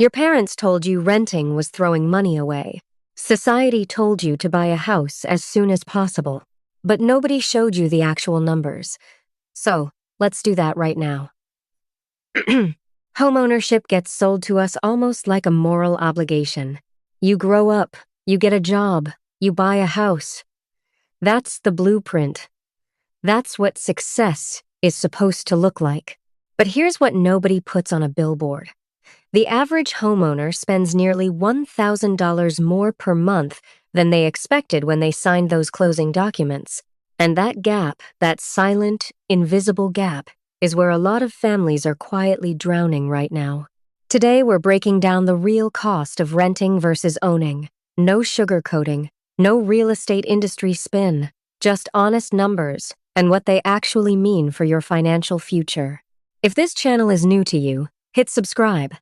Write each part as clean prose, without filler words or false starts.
Your parents told you renting was throwing money away. Society told you to buy a house as soon as possible, but nobody showed you the actual numbers. So, let's do that right now. Homeownership gets sold to us almost like a moral obligation. You grow up, you get a job, you buy a house. That's the blueprint. That's what success is supposed to look like. But here's what nobody puts on a billboard. The average homeowner spends nearly $1,000 more per month than they expected when they signed those closing documents. And that gap, that silent, invisible gap, is where a lot of families are quietly drowning right now. Today, we're breaking down the real cost of renting versus owning. No sugarcoating, no real estate industry spin, just honest numbers and what they actually mean for your financial future. If this channel is new to you, hit subscribe.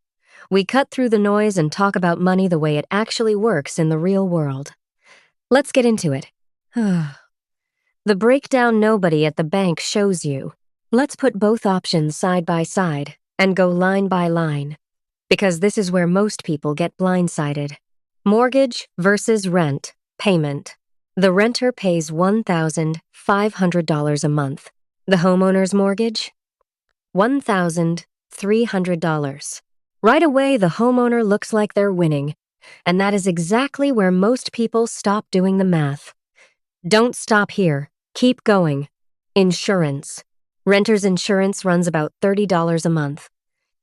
We cut through the noise and talk about money the way it actually works in the real world. Let's get into it. The breakdown nobody at the bank shows you. Let's put both options side by side and go line by line, because this is where most people get blindsided. Mortgage versus rent payment. The renter pays $1,500 a month. The homeowner's mortgage? $1,300. Right away, the homeowner looks like they're winning, and that is exactly where most people stop doing the math. Don't stop here. Keep going. Insurance. Renter's insurance runs about $30 a month.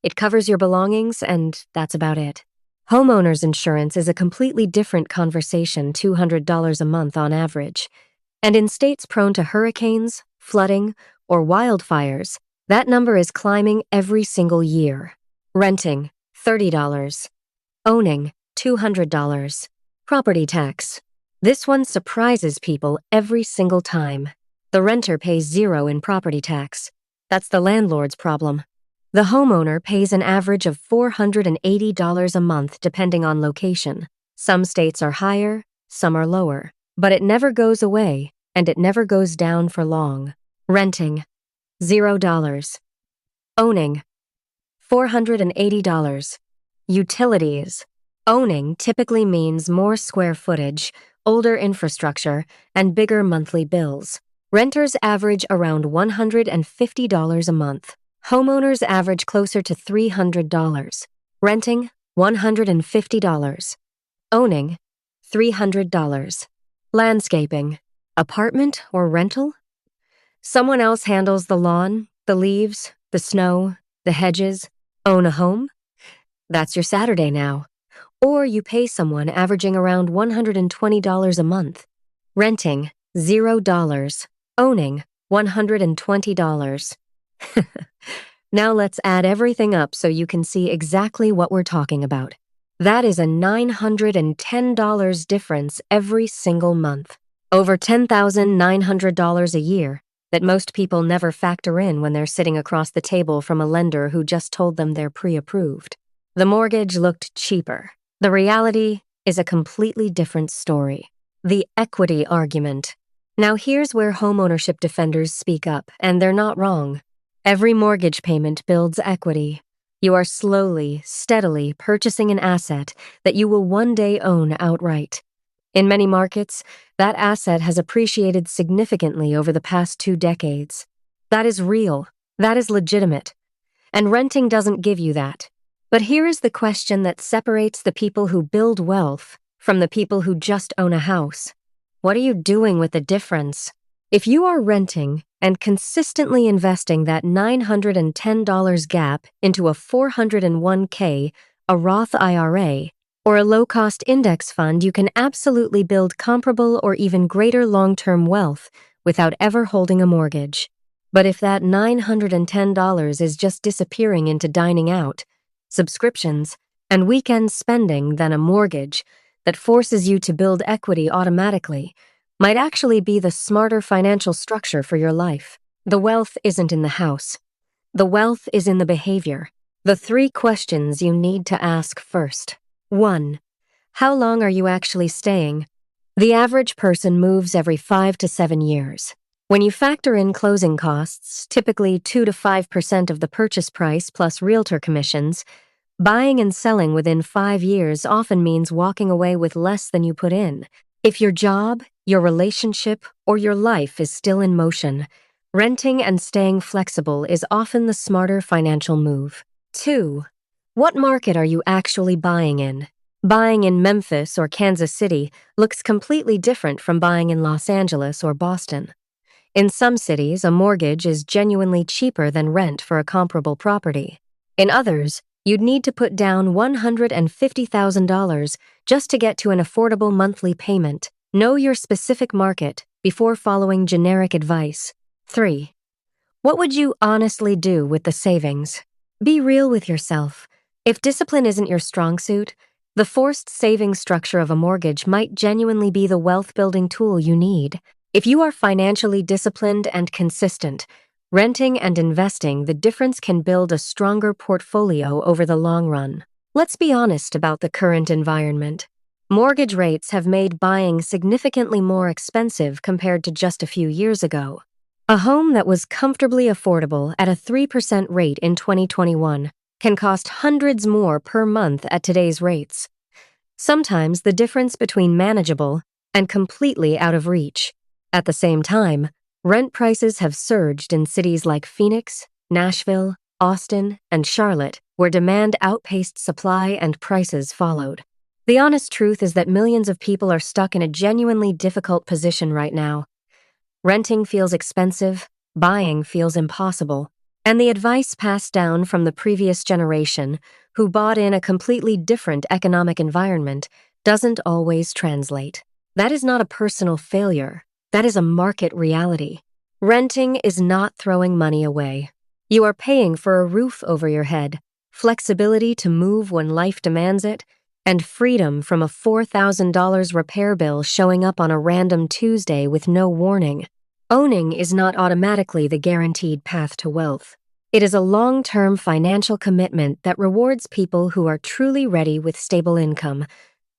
It covers your belongings, and that's about it. Homeowner's insurance is a completely different conversation, $200 a month on average. And in states prone to hurricanes, flooding, or wildfires, that number is climbing every single year. Renting, $30. Owning, $200. Property tax. This one surprises people every single time. The renter pays $0 in property tax. That's the landlord's problem. The homeowner pays an average of $480 a month depending on location. Some states are higher, some are lower. But it never goes away, and it never goes down for long. Renting, $0. Owning, $480. Utilities. Owning typically means more square footage, older infrastructure, and bigger monthly bills. Renters average around $150 a month. Homeowners average closer to $300. Renting, $150. Owning, $300. Landscaping. Apartment or rental? Someone else handles the lawn, the leaves, the snow, the hedges. Own a home? That's your Saturday now. Or you pay someone averaging around $120 a month. Renting, $0. Owning, $120. Now let's add everything up so you can see exactly what we're talking about. That is a $910 difference every single month. Over $10,900 a year that most people never factor in when they're sitting across the table from a lender who just told them they're pre-approved. The mortgage looked cheaper. The reality is a completely different story. The equity argument. Now here's where homeownership defenders speak up, and they're not wrong. Every mortgage payment builds equity. You are slowly, steadily purchasing an asset that you will one day own outright. In many markets, that asset has appreciated significantly over the past 2 decades. That is real. That is legitimate. And renting doesn't give you that. But here is the question that separates the people who build wealth from the people who just own a house. What are you doing with the difference? If you are renting and consistently investing that $910 gap into a 401k, a Roth IRA, or a low-cost index fund, you can absolutely build comparable or even greater long-term wealth without ever holding a mortgage. But if that $910 is just disappearing into dining out, subscriptions, and weekend spending, then a mortgage that forces you to build equity automatically might actually be the smarter financial structure for your life. The wealth isn't in the house. The wealth is in the behavior. The 3 questions you need to ask first. 1. How long are you actually staying? The average person moves every 5 to 7 years. When you factor in closing costs, typically 2 to 5% of the purchase price plus realtor commissions, Buying and selling within 5 years often means walking away with less than you put in. If your job, your relationship, or your life is still in motion, renting and staying flexible is often the smarter financial move. 2. What market are you actually buying in? Buying in Memphis or Kansas City looks completely different from buying in Los Angeles or Boston. In some cities, a mortgage is genuinely cheaper than rent for a comparable property. In others, you'd need to put down $150,000 just to get to an affordable monthly payment. Know your specific market before following generic advice. 3. What would you honestly do with the savings? Be real with yourself. If discipline isn't your strong suit, the forced savings structure of a mortgage might genuinely be the wealth-building tool you need. If you are financially disciplined and consistent, renting and investing, the difference can build a stronger portfolio over the long run. Let's be honest about the current environment. Mortgage rates have made buying significantly more expensive compared to just a few years ago. A home that was comfortably affordable at a 3% rate in 2021 can cost hundreds more per month at today's rates. Sometimes the difference between manageable and completely out of reach. At the same time, rent prices have surged in cities like Phoenix, Nashville, Austin, and Charlotte, where demand outpaced supply and prices followed. The honest truth is that millions of people are stuck in a genuinely difficult position right now. Renting feels expensive, buying feels impossible, and the advice passed down from the previous generation, who bought in a completely different economic environment, doesn't always translate. That is not a personal failure. That is a market reality. Renting is not throwing money away. You are paying for a roof over your head, flexibility to move when life demands it, and freedom from a $4,000 repair bill showing up on a random Tuesday with no warning. Owning is not automatically the guaranteed path to wealth. It is a long-term financial commitment that rewards people who are truly ready with stable income,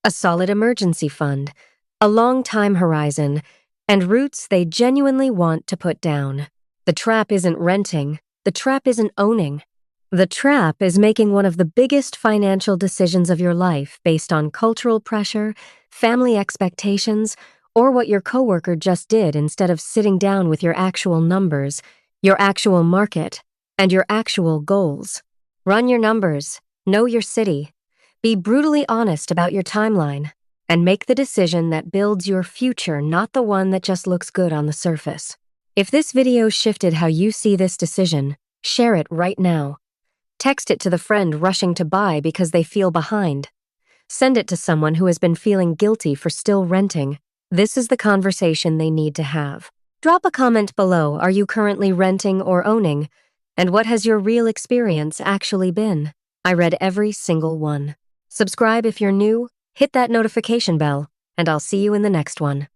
a solid emergency fund, a long time horizon, and roots they genuinely want to put down. The trap isn't renting. The trap isn't owning. The trap is making one of the biggest financial decisions of your life based on cultural pressure, family expectations, or what your coworker just did instead of sitting down with your actual numbers, your actual market, and your actual goals. Run your numbers, know your city, be brutally honest about your timeline, and make the decision that builds your future, not the one that just looks good on the surface. If this video shifted how you see this decision, share it right now. Text it to the friend rushing to buy because they feel behind. Send it to someone who has been feeling guilty for still renting. This is the conversation they need to have. Drop a comment below. Are you currently renting or owning? And what has your real experience actually been? I read every single one. Subscribe if you're new, hit that notification bell, and I'll see you in the next one.